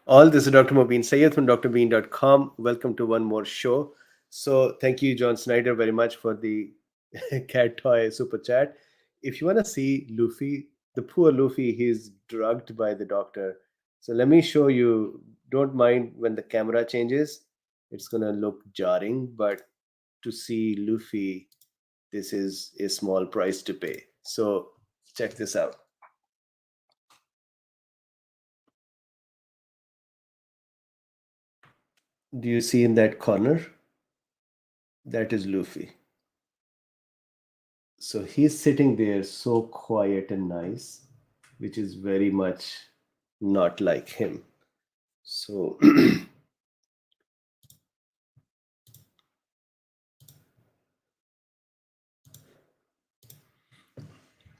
All this is Dr. Mobeen Sayed from drbeen.com. Welcome to one more show. So thank you, John Snyder, very much for the cat toy super chat. If you want to see Luffy, the poor Luffy, he's drugged by the doctor. So let me show you. Don't mind when the camera changes. It's going to look jarring, but to see Luffy, this is a small price to pay. So check this out. Do you see in that corner? That is Luffy. So he's sitting there so quiet and nice, which is very much not like him. So,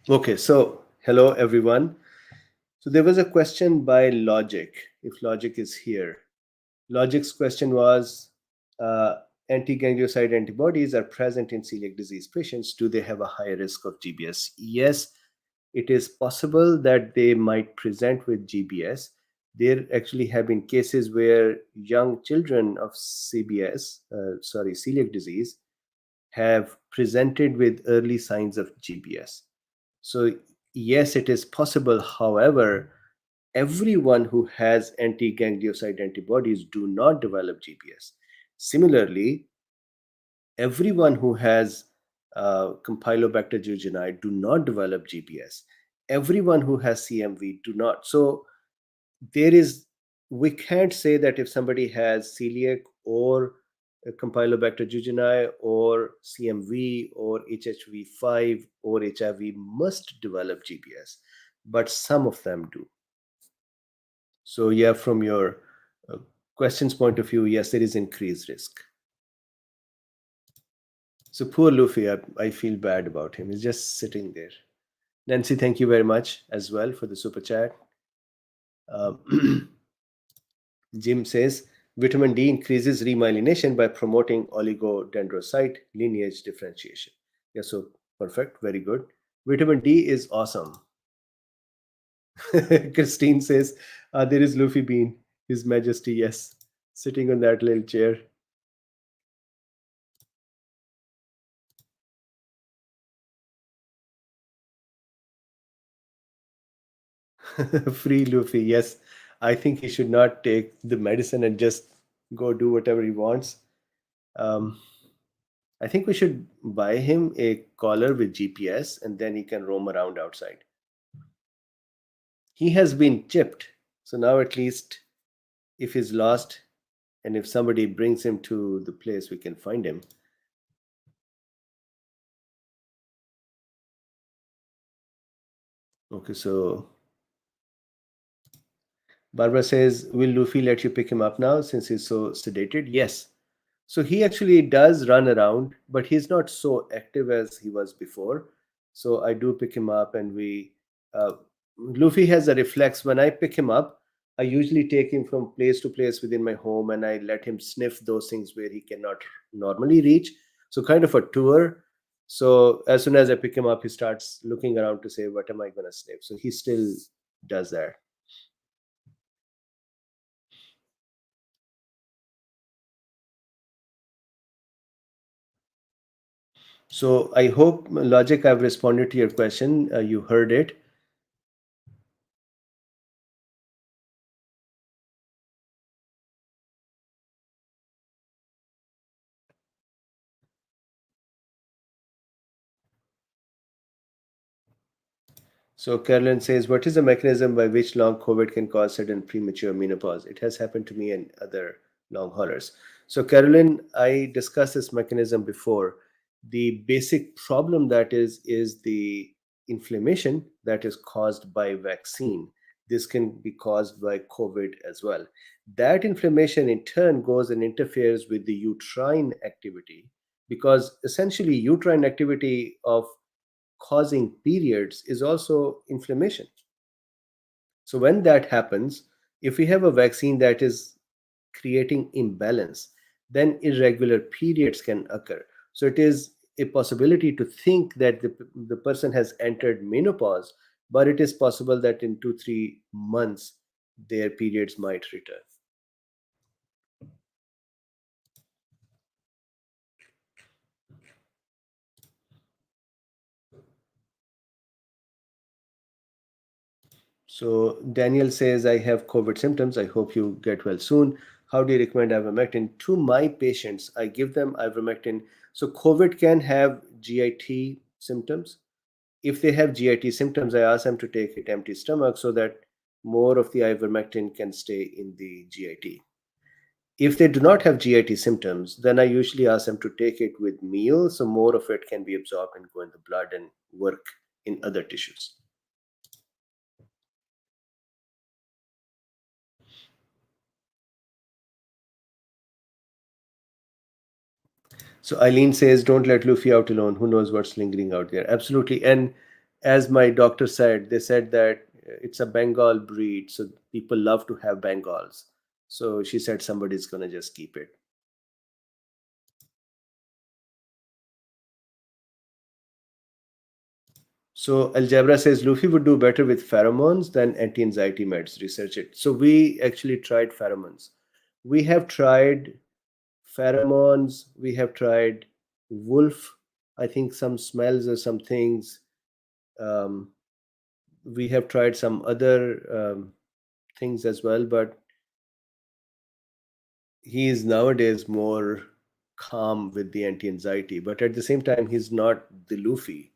okay, so hello everyone. So there was a question by Logic, if Logic is here. Logic's question was anti-ganglioside antibodies are present in celiac disease patients. Do they have a higher risk of GBS? Yes, it is possible that they might present with GBS. There actually have been cases where young children of celiac disease, have presented with early signs of GBS. So yes, it is possible. However, everyone who has anti-ganglioside antibodies do not develop GBS. Similarly, everyone who has Campylobacter jejuni do not develop GBS. Everyone who has CMV do not. So we can't say that if somebody has celiac or Campylobacter jejuni or CMV or HHV5 or HIV must develop GBS, but some of them do. So yeah, from your questions point of view, yes, there is increased risk. So poor Luffy, I feel bad about him. He's just sitting there. Nancy, thank you very much as well for the super chat. Jim says vitamin D increases remyelination by promoting oligodendrocyte lineage differentiation. Yeah, so perfect, very good. Vitamin D is awesome. Christine says there is Luffy Bean, His Majesty, yes, sitting on that little chair. Free Luffy, yes. I think he should not take the medicine and just go do whatever he wants. Um, I think we should buy him a collar with GPS and then he can roam around outside. He has been chipped. So now at least if he's lost and if somebody brings him to the place, we can find him. Okay, so Barbara says, will Luffy let you pick him up now since he's so sedated? Yes. So he actually does run around, but he's not so active as he was before. So I do pick him up, and Luffy has a reflex. When I pick him up, I usually take him from place to place within my home, and I let him sniff those things where he cannot normally reach. So kind of a tour. So as soon as I pick him up, he starts looking around to say, "What am I going to sniff?" So he still does that. So I hope, Logic, I've responded to your question. You heard it. So Carolyn says, what is the mechanism by which long COVID can cause sudden premature menopause? It has happened to me and other long haulers. So Carolyn, I discussed this mechanism before. The basic problem that is the inflammation that is caused by vaccine. This can be caused by COVID as well. That inflammation in turn goes and interferes with the uterine activity, because essentially uterine activity of causing periods is also inflammation. So when that happens, if we have a vaccine that is creating imbalance, then irregular periods can occur. So it is a possibility to think that the person has entered menopause, but it is possible that in 2 3 months their periods might return. So Daniel says, I have COVID symptoms. I hope you get well soon. How do you recommend ivermectin? To my patients, I give them ivermectin. So COVID can have GIT symptoms. If they have GIT symptoms, I ask them to take it empty stomach so that more of the ivermectin can stay in the GIT. If they do not have GIT symptoms, then I usually ask them to take it with meals so more of it can be absorbed and go in the blood and work in other tissues. So Eileen says, don't let Luffy out alone. Who knows what's lingering out there? Absolutely. And as my doctor said, they said that it's a Bengal breed. So people love to have Bengals. So she said somebody's going to just keep it. So Algebra says Luffy would do better with pheromones than anti-anxiety meds. Research it. So we actually tried pheromones. We have tried pheromones. We have tried wolf. I think some smells or some things. Um, we have tried some other things as well, but he is nowadays more calm with the anti-anxiety. But at the same time, he's not the Luffy.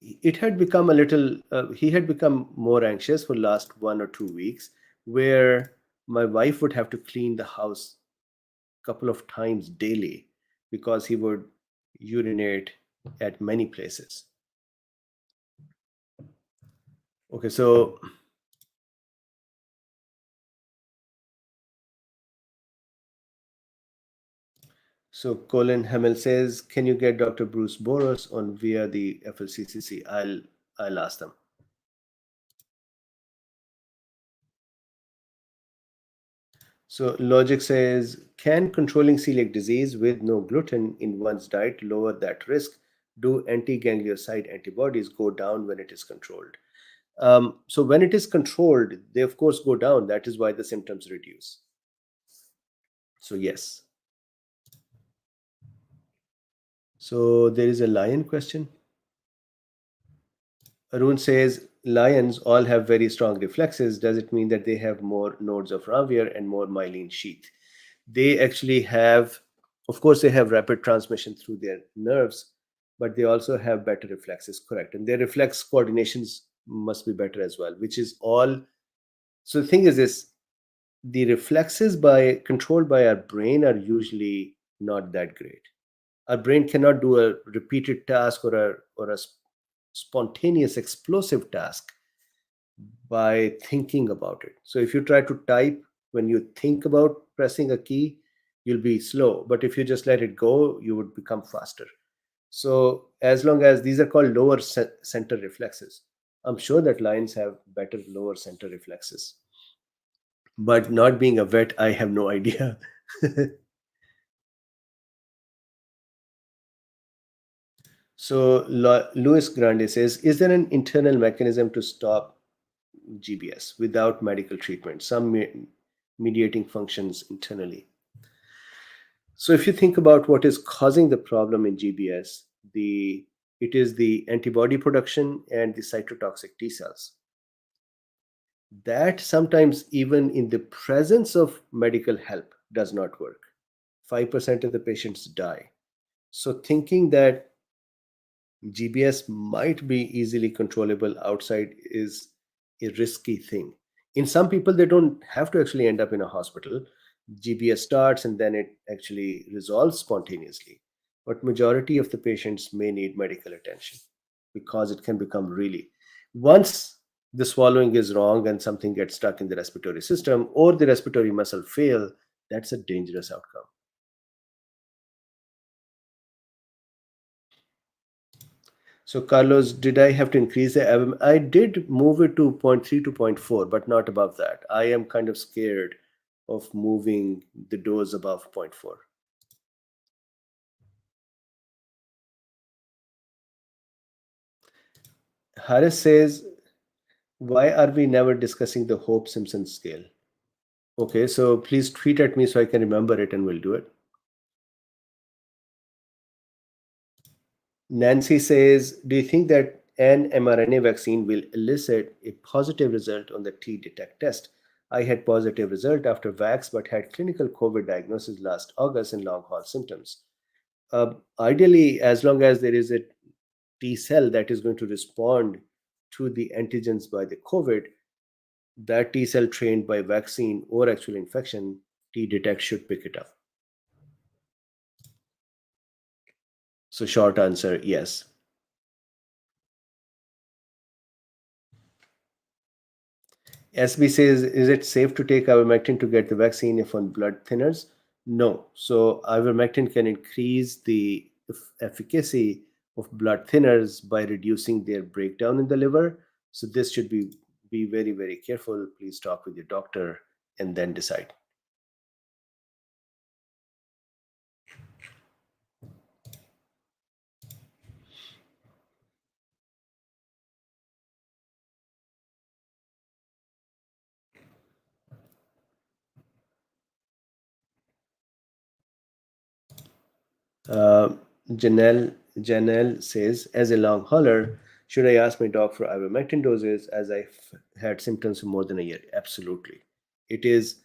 It had become a little. He had become more anxious for last 1 or 2 weeks, where my wife would have to clean the house a couple of times daily because he would urinate at many places. Okay, so Colin Hamel says, can you get Dr. Bruce Boros on via the FLCC? I'll ask them. So Logic says, can controlling celiac disease with no gluten in one's diet lower that risk? Do anti-ganglioside antibodies go down when it is controlled? So when it is controlled, they of course go down. That is why the symptoms reduce. So yes. So there is a lion question. Arun says, lions all have very strong reflexes. Does it mean that they have more nodes of Ranvier and more myelin sheath? They actually have, of course, they have rapid transmission through their nerves, but they also have better reflexes, correct? And their reflex coordinations must be better as well, which is all. So the thing is this, the reflexes by controlled by our brain are usually not that great. Our brain cannot do a repeated task or a spontaneous explosive task by thinking about it. So if you try to type when you think about pressing a key, you'll be slow. But if you just let it go, you would become faster. So as long as these are called lower center reflexes, I'm sure that lions have better lower center reflexes. But not being a vet, I have no idea. So Luis Grande says, is there an internal mechanism to stop GBS without medical treatment? Some mediating functions internally. So if you think about what is causing the problem in GBS, it is the antibody production and the cytotoxic T cells. That sometimes even in the presence of medical help does not work. 5% of the patients die. So thinking that GBS might be easily controllable outside is a risky thing. In some people, they don't have to actually end up in a hospital. GBS starts and then it actually resolves spontaneously. But majority of the patients may need medical attention because it can become really, once the swallowing is wrong and something gets stuck in the respiratory system or the respiratory muscle fail, that's a dangerous outcome. So Carlos, did I have to increase the I did move it to zero point 0.3 to zero point 0.4, but not above that. I am kind of scared of moving the dose above 0.4. Harris says, Why are we never discussing the Hope-Simpson scale? Okay, so please tweet at me so I can remember it and we'll do it. Nancy says, do you think that an mRNA vaccine will elicit a positive result on the T-detect test? I had positive result after vax but had clinical COVID diagnosis last August and long haul symptoms. Ideally, as long as there is a T cell that is going to respond to the antigens by the COVID, that T cell trained by vaccine or actual infection, T-detect should pick it up. So short answer, yes. SB says, is it safe to take ivermectin to get the vaccine if on blood thinners? No. So ivermectin can increase the efficacy of blood thinners by reducing their breakdown in the liver. So this should be very, very careful. Please talk with your doctor and then decide. Uh, Janelle says, as a long hauler, should I ask my doc for ivermectin doses as I've had symptoms for more than a year? Absolutely. It is,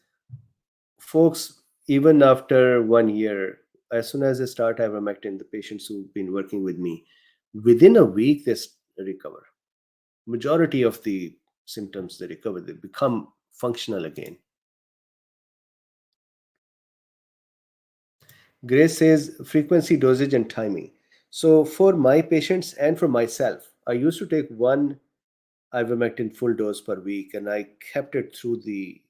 folks, even after 1 year, as soon as I start ivermectin, the patients who've been working with me, within a week, they recover. Majority of the symptoms, they recover, they become functional again. Grace says frequency, dosage, and timing. So for my patients and for myself, I used to take one ivermectin full dose per week, and I kept it through the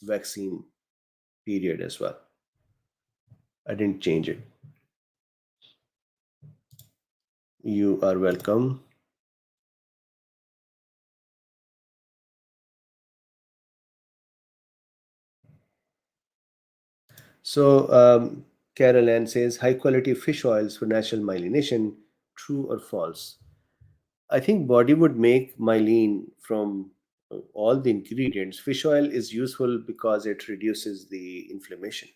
vaccine period as well. I didn't change it. You are welcome. So Carol Ann says high quality fish oils for natural myelination. True or false? I think body would make myelin from all the ingredients. Fish oil is useful because it reduces the inflammation.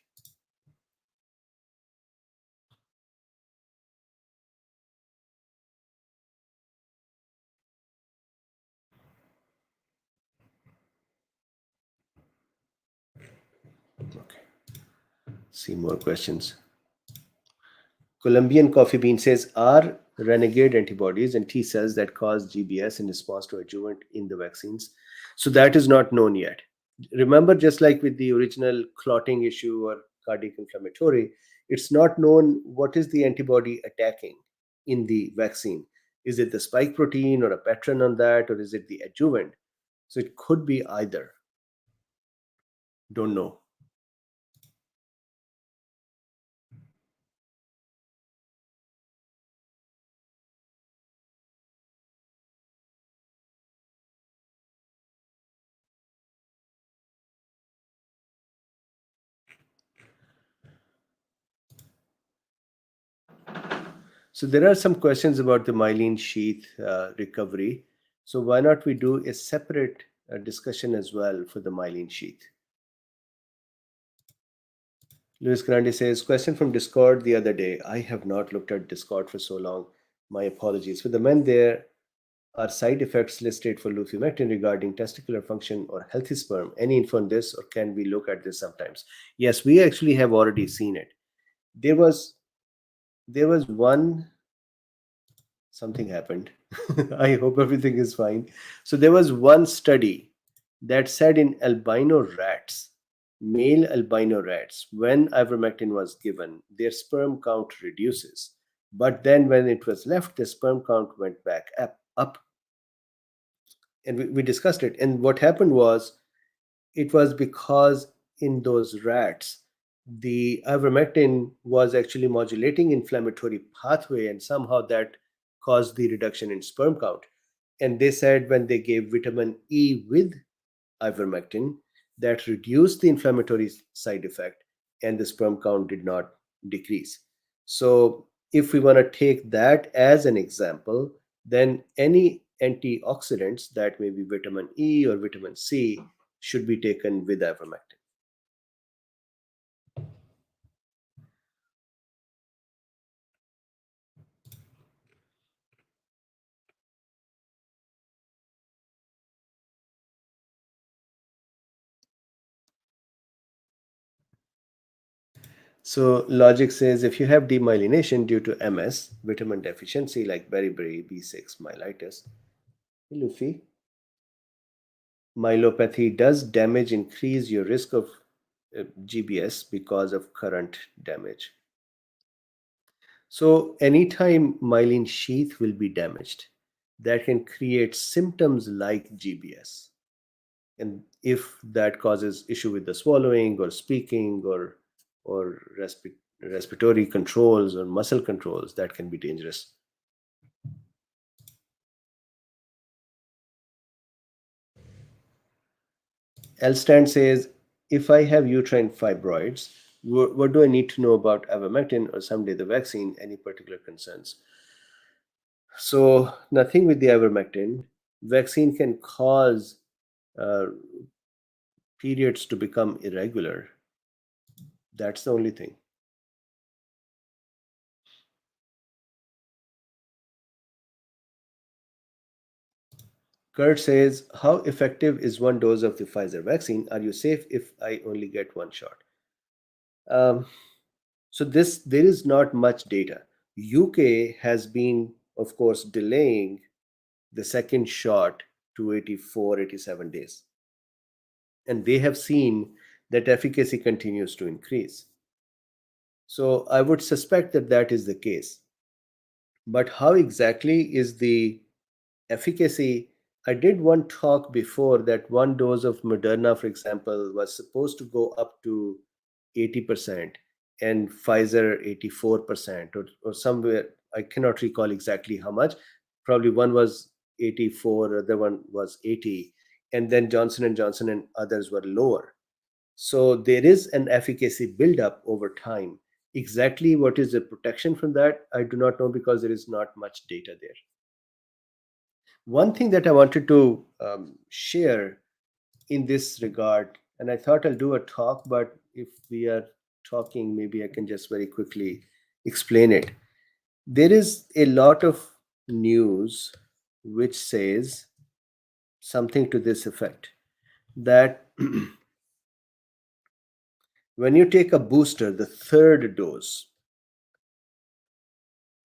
Okay. See more questions. Colombian Coffee Bean says, are renegade antibodies and T cells that cause GBS in response to adjuvant in the vaccines? So that is not known yet. Remember, just like with the original clotting issue or cardiac inflammatory, it's not known what is the antibody attacking in the vaccine. Is it the spike protein or a pattern on that, or is it the adjuvant? So it could be either. Don't know. So there are some questions about the myelin sheath recovery. So why not we do a separate discussion as well for the myelin sheath? Luis Grande says, question from Discord the other day. I have not looked at Discord for so long. My apologies. For the men, there are side effects listed for lufimectin regarding testicular function or healthy sperm. Any info on this, or can we look at this sometimes? Yes, we actually have already seen it. There was one, something happened. I hope everything is fine. So there was one study that said in albino rats, male albino rats, when ivermectin was given, their sperm count reduces. But then when it was left, the sperm count went back up. And we discussed it. And what happened was, it was because in those rats, the ivermectin was actually modulating inflammatory pathway, and somehow that caused the reduction in sperm count. And they said when they gave vitamin E with ivermectin, that reduced the inflammatory side effect, and the sperm count did not decrease. So if we want to take that as an example, then any antioxidants, that may be vitamin E or vitamin C, should be taken with ivermectin. So logic says if you have demyelination due to MS, vitamin deficiency like beriberi, B6, myelitis, hey, Luffy, myelopathy does damage increase your risk of GBS because of current damage. So anytime myelin sheath will be damaged, that can create symptoms like GBS. And if that causes issue with the swallowing or speaking or respiratory controls or muscle controls, that can be dangerous. Elstand says, if I have uterine fibroids, what do I need to know about ivermectin or someday the vaccine? Any particular concerns? So nothing with the ivermectin. Vaccine can cause uh, periods to become irregular. That's the only thing. Kurt says, how effective is one dose of the Pfizer vaccine? Are you safe if I only get one shot? Um, so there is not much data. UK has been, of course, delaying the second shot to 84, 87 days. And they have seen that efficacy continues to increase. So I would suspect that that is the case. But how exactly is the efficacy? I did one talk before that one dose of Moderna, for example, was supposed to go up to 80% and Pfizer 84% or somewhere. I cannot recall exactly how much. Probably one was 84, other one was 80, and then Johnson and Johnson and others were lower. So there is an efficacy buildup over time. Exactly what is the protection from that, I do not know because there is not much data there. One thing that I wanted to share in this regard, and I thought I'll do a talk, but if we are talking, maybe I can just very quickly explain it. There is a lot of news which says something to this effect that when you take a booster, the third dose,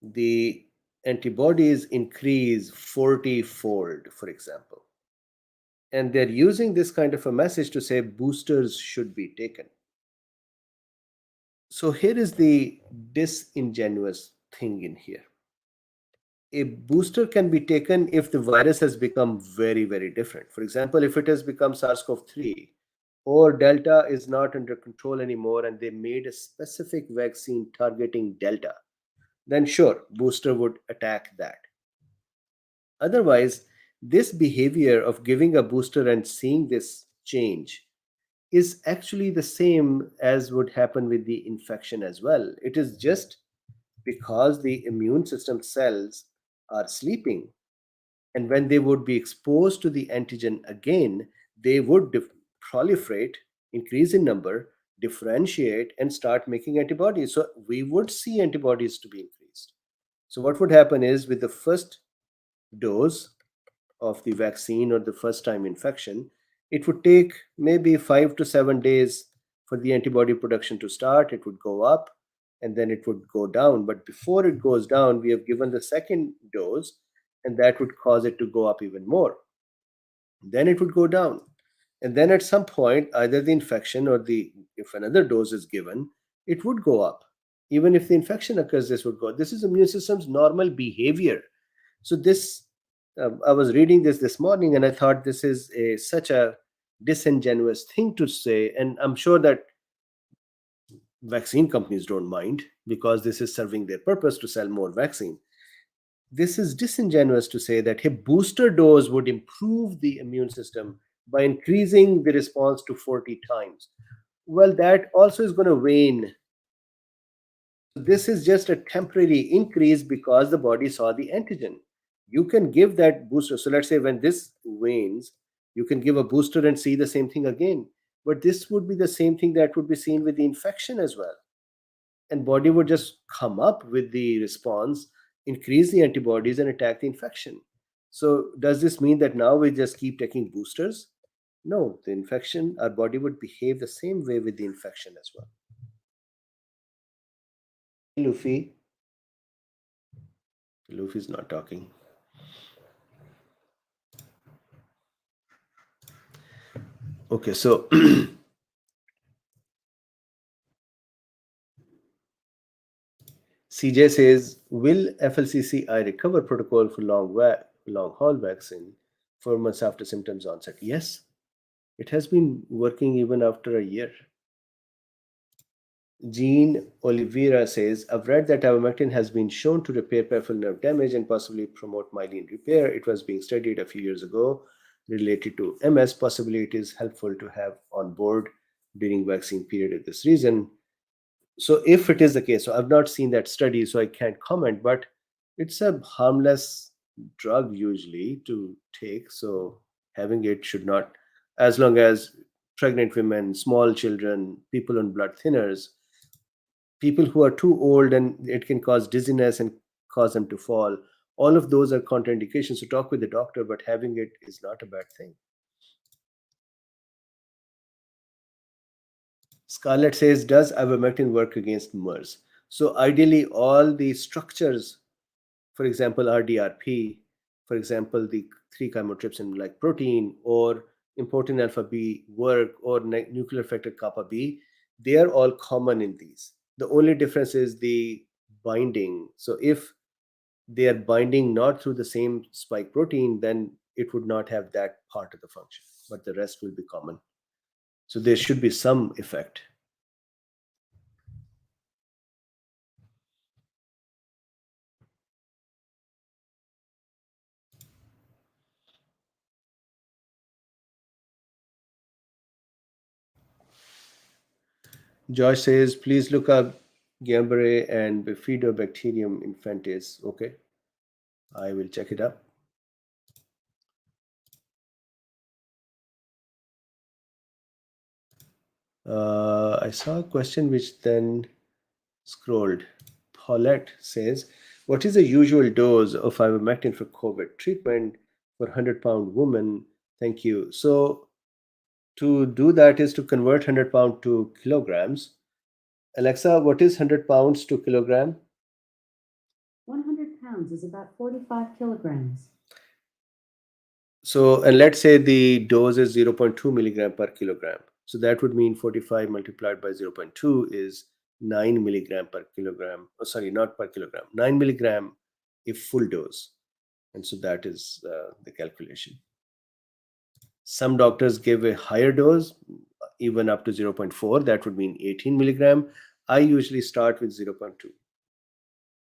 the antibodies increase 40-fold, for example. And they're using this kind of a message to say boosters should be taken. So here is the disingenuous thing in here. A booster can be taken if the virus has become very, very different. For example, if it has become SARS-CoV-2 or Delta is not under control anymore and they made a specific vaccine targeting Delta, then sure, booster would attack that. Otherwise, this behavior of giving a booster and seeing this change is actually the same as would happen with the infection as well. It is just because the immune system cells are sleeping, and when they would be exposed to the antigen again, they would proliferate, increase in number, differentiate, and start making antibodies. So we would see antibodies to be increased. So what would happen is with the first dose of the vaccine or the first time infection, it would take maybe 5 to 7 days for the antibody production to start. It would go up and then it would go down. But before it goes down, we have given the second dose, and that would cause it to go up even more. Then it would go down. And then at some point, either the infection or if another dose is given, it would go up. Even if the infection occurs, this would go. This is immune system's normal behavior. So this, I was reading this morning, and I thought this is such a disingenuous thing to say. And I'm sure that vaccine companies don't mind because this is serving their purpose to sell more vaccine. This is disingenuous to say that a booster dose would improve the immune system by increasing the response to 40 times. Well, that also is going to wane. This is just a temporary increase because the body saw the antigen. You can give that booster. So let's say when this wanes, you can give a booster and see the same thing again. But this would be the same thing that would be seen with the infection as well. And body would just come up with the response, increase the antibodies and attack the infection. So does this mean that now we just keep taking boosters? No, the infection, our body would behave the same way with the infection as well. Luffy. Luffy's not talking. Okay, so CJ says, will FLCC I-RECOVER protocol for long haul vaccine 4 months after symptoms onset? Yes, it has been working even after a year. Jean Oliveira says, I've read that ivermectin has been shown to repair peripheral nerve damage and possibly promote myelin repair. It was being studied a few years ago related to MS. Possibly it is helpful to have on board during vaccine period of this reason. So if it is the case, so I've not seen that study, so I can't comment, but it's a harmless drug usually to take. So having it should not, as long as pregnant women, small children, people on blood thinners, people who are too old and it can cause dizziness and cause them to fall. All of those are contraindications. So talk with the doctor, but having it is not a bad thing. Scarlett says, does ivermectin work against MERS? So ideally, all the structures, for example, RDRP, for example, the 3-chymotrypsin-like protein, or important alpha B work, or nuclear factor kappa B, they are all common in these. The only difference is the binding. So if they are binding not through the same spike protein, then it would not have that part of the function, but the rest will be common. So there should be some effect. Josh says, please look up Guillain Barre and Bifidobacterium infantis. Okay, I will check it up. I saw a question which then scrolled. Paulette says, what is the usual dose of ivermectin for COVID treatment for 100-pound woman? Thank you. So to do that is to convert 100 pound to kilograms. Alexa, what is 100 pounds to kilogram? 100 pounds is about 45 kilograms. So, and let's say the dose is 0.2 milligram per kilogram. So that would mean 45 multiplied by 0.2 is 9 milligram per kilogram. Oh, sorry, not per kilogram, 9 milligram if full dose. And so that is the calculation. Some doctors give a higher dose, even up to 0.4. That would mean 18 milligram. I usually start with 0.2.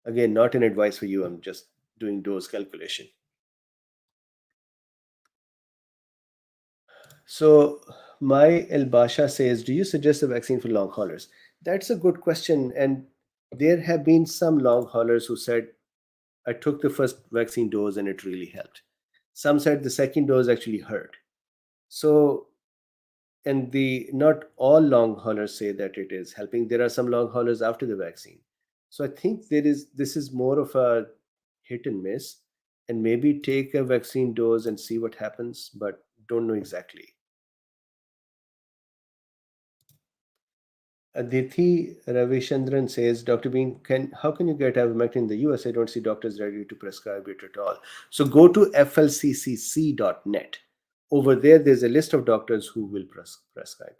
Again, not an advice for you. I'm just doing dose calculation. So my El Basha says, do you suggest a vaccine for long haulers? That's a good question. And there have been some long haulers who said, I took the first vaccine dose and it really helped. Some said the second dose actually hurt. So, and the not all long haulers say that it is helping. There are some long haulers after the vaccine. So I think this is more of a hit and miss, and maybe take a vaccine dose and see what happens, but don't know exactly. Aditi Ravichandran says, Dr. Bean, how can you get ivermectin in the US? I don't see doctors ready to prescribe it at all. So go to FLCC.net. Over there's a list of doctors who will prescribe.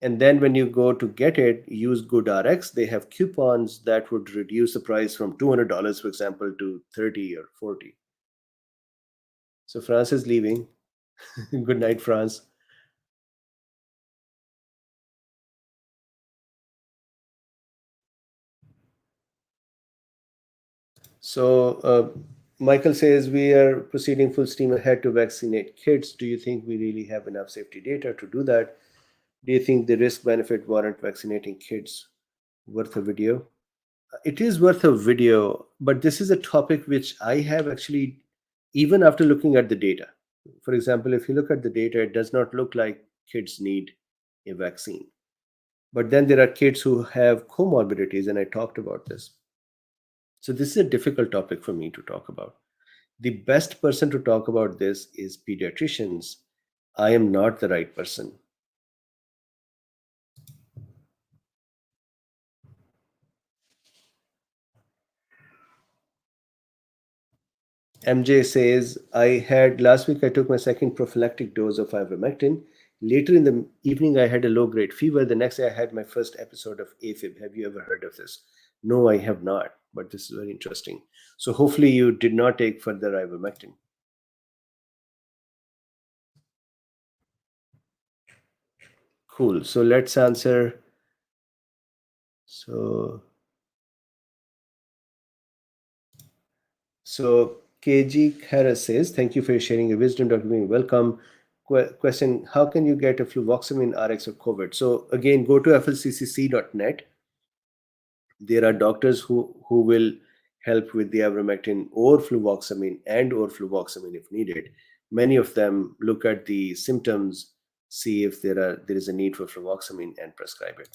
And then when you go to get it, use GoodRx. They have coupons that would reduce the price from $200, for example, to 30 or 40. So France is leaving. Good night, France. So Michael says, we are proceeding full steam ahead to vaccinate kids. Do you think we really have enough safety data to do that? Do you think the risk benefit warrant vaccinating kids worth a video? It is worth a video, but this is a topic which I have actually, even after looking at the data. For example, if you look at the data, it does not look like kids need a vaccine. But then there are kids who have comorbidities, and I talked about this. So this is a difficult topic for me to talk about. The best person to talk about this is pediatricians. I am not the right person. MJ says, I had last week I took my second prophylactic dose of ivermectin. Later in the evening, I had a low grade fever. The next day, I had my first episode of AFib. Have you ever heard of this? No, I have not, but this is very interesting. So, hopefully, you did not take further ivermectin. Cool. So, let's answer. So KG Kara says, thank you for sharing your wisdom, Dr. Bean. Welcome. Question, how can you get a fluvoxamine RX or COVID? So again, go to FLCC.net. There are doctors who will help with the ivermectin or fluvoxamine or fluvoxamine if needed. Many of them look at the symptoms, see if there is a need for fluvoxamine and prescribe it.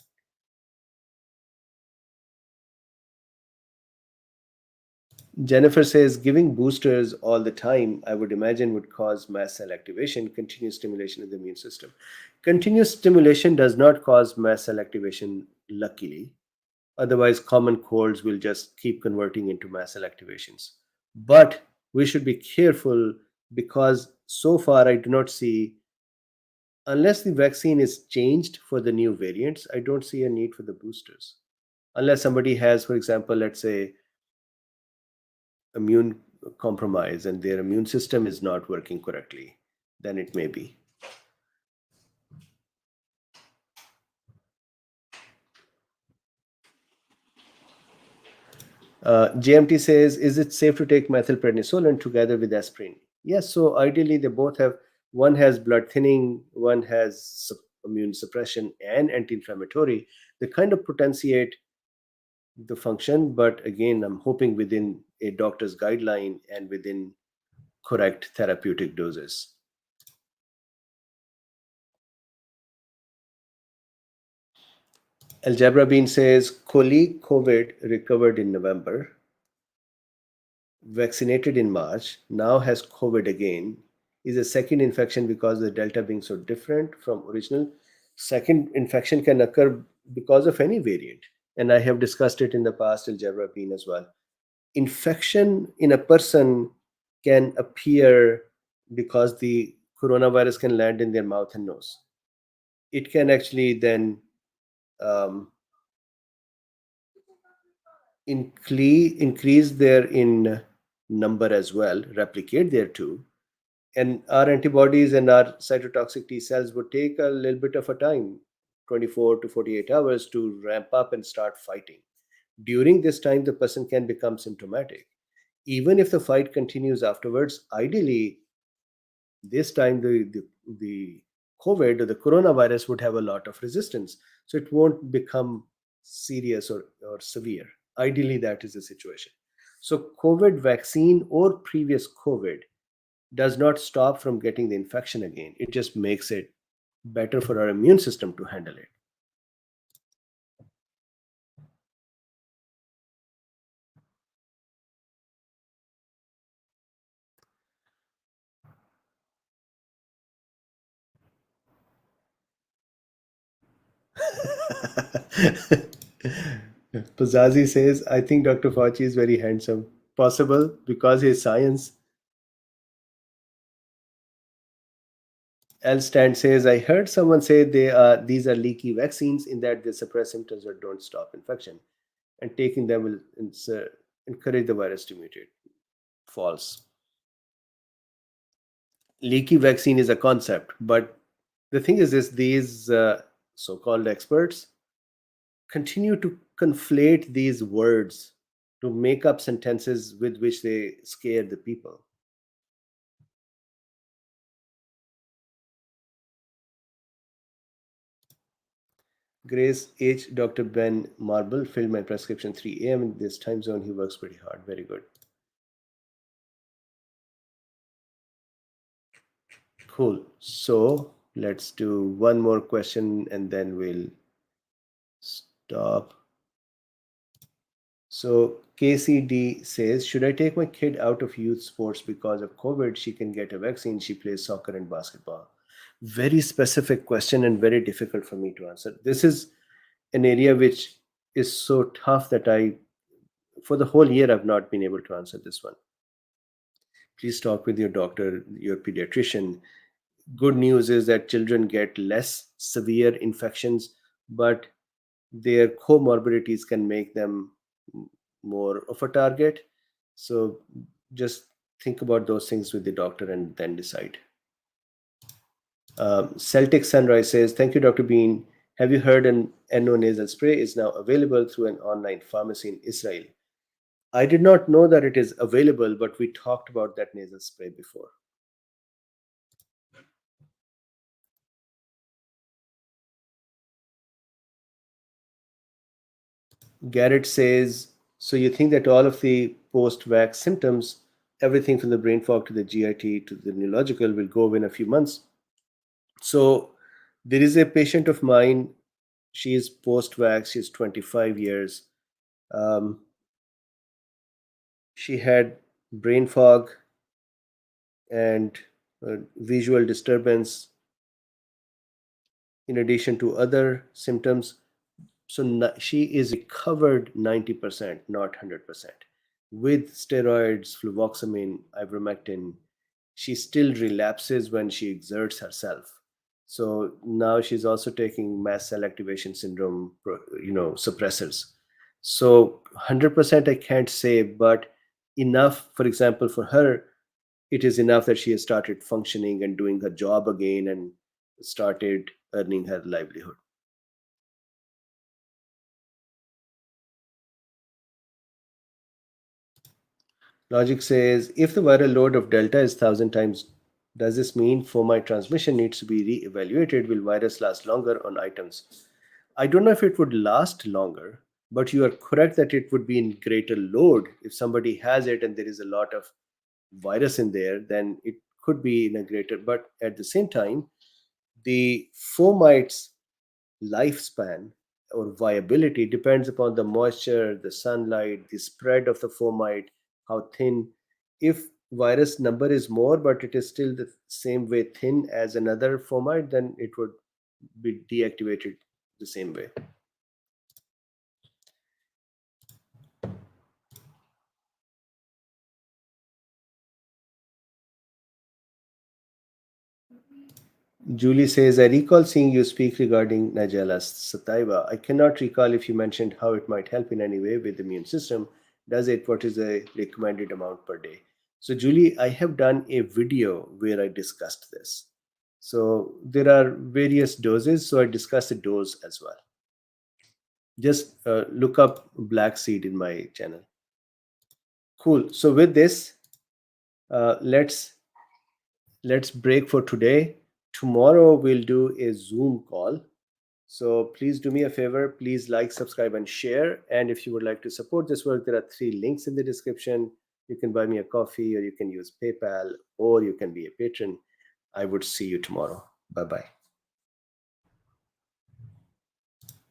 Jennifer says, giving boosters all the time, I would imagine, would cause mast cell activation, continuous stimulation of the immune system. Continuous stimulation does not cause mast cell activation, luckily. Otherwise, common colds will just keep converting into mast cell activations. But we should be careful because so far I do not see, unless the vaccine is changed for the new variants, I don't see a need for the boosters. Unless somebody has, for example, let's say, immune compromise and their immune system is not working correctly, then it may be. JMT says, is it safe to take methylprednisolone together with aspirin? Yes, so ideally they both have, one has blood thinning, one has immune suppression and anti-inflammatory. They kind of potentiate the function, but again, I'm hoping within a doctor's guideline and within correct therapeutic doses. Algebra Bean says, colleague COVID recovered in November, vaccinated in March, now has COVID again. Is a second infection because the Delta being so different from original? Second infection can occur because of any variant. And I have discussed it in the past, Algebra Bean as well. Infection in a person can appear because the coronavirus can land in their mouth and nose. It can actually then um, increase their in number as well, replicate there too. And our antibodies and our cytotoxic T cells would take a little bit of a time, 24 to 48 hours, to ramp up and start fighting. During this time, the person can become symptomatic. Even if the fight continues afterwards, ideally, this time the COVID or the coronavirus would have a lot of resistance. So it won't become serious or severe. Ideally, that is the situation. So COVID vaccine or previous COVID does not stop from getting the infection again. It just makes it better for our immune system to handle it. Pazazi says, I think Dr. Fauci is very handsome. Possible because his science. Elstand says, I heard someone say these are leaky vaccines in that they suppress symptoms or don't stop infection. And taking them will encourage the virus to mutate. False. Leaky vaccine is a concept, but the thing is this, these so-called experts continue to conflate these words to make up sentences with which they scare the people. Grace H. Dr. Ben Marble filled my prescription 3 a.m. in this time zone. He works pretty hard. Very good. Cool. So let's do one more question and then we'll stop. So KCD says, should I take my kid out of youth sports because of COVID? She can get a vaccine. She plays soccer and basketball. Very specific question and very difficult for me to answer. This is an area which is so tough that for the whole year, I've not been able to answer this one. Please talk with your doctor, your pediatrician. Good news is that children get less severe infections, but their comorbidities can make them more of a target. So just think about those things with the doctor and then decide. Celtic Sunrise says, thank you, Dr. Bean. Have you heard an NO nasal spray is now available through an online pharmacy in Israel? I did not know that it is available, but we talked about that nasal spray before. Garrett says, so you think that all of the post-vax symptoms, everything from the brain fog to the GIT to the neurological, will go away in a few months? So there is a patient of mine. She is post-vax. She's 25 years. She had brain fog and visual disturbance in addition to other symptoms. So she is recovered 90%, not 100%. With steroids, fluvoxamine, ivermectin, she still relapses when she exerts herself. So now she's also taking mast cell activation syndrome, suppressors. So 100% I can't say, but enough, for example, for her, it is enough that she has started functioning and doing her job again and started earning her livelihood. Logic says, if the viral load of Delta is 1,000 times, does this mean fomite transmission needs to be re-evaluated? Will virus last longer on items? I don't know if it would last longer, but you are correct that it would be in greater load. If somebody has it and there is a lot of virus in there, then it could be in a greater, but at the same time, the fomite's lifespan or viability depends upon the moisture, the sunlight, the spread of the fomite, how thin. If virus number is more, but it is still the same way thin as another fomite, then it would be deactivated the same way. Julie says, I recall seeing you speak regarding Nigella sativa. I cannot recall if you mentioned how it might help in any way with the immune system. Does it? What is the recommended amount per day? So, Julie, I have done a video where I discussed this. So, there are various doses. So, I discussed the dose as well. Just look up black seed in my channel. Cool. So, with this, let's break for today. Tomorrow, we'll do a Zoom call. So please do me a favor, please like, subscribe, and share. And if you would like to support this work, there are 3 links in the description. You can buy me a coffee, or you can use PayPal, or you can be a patron. I would see you tomorrow. Bye-bye.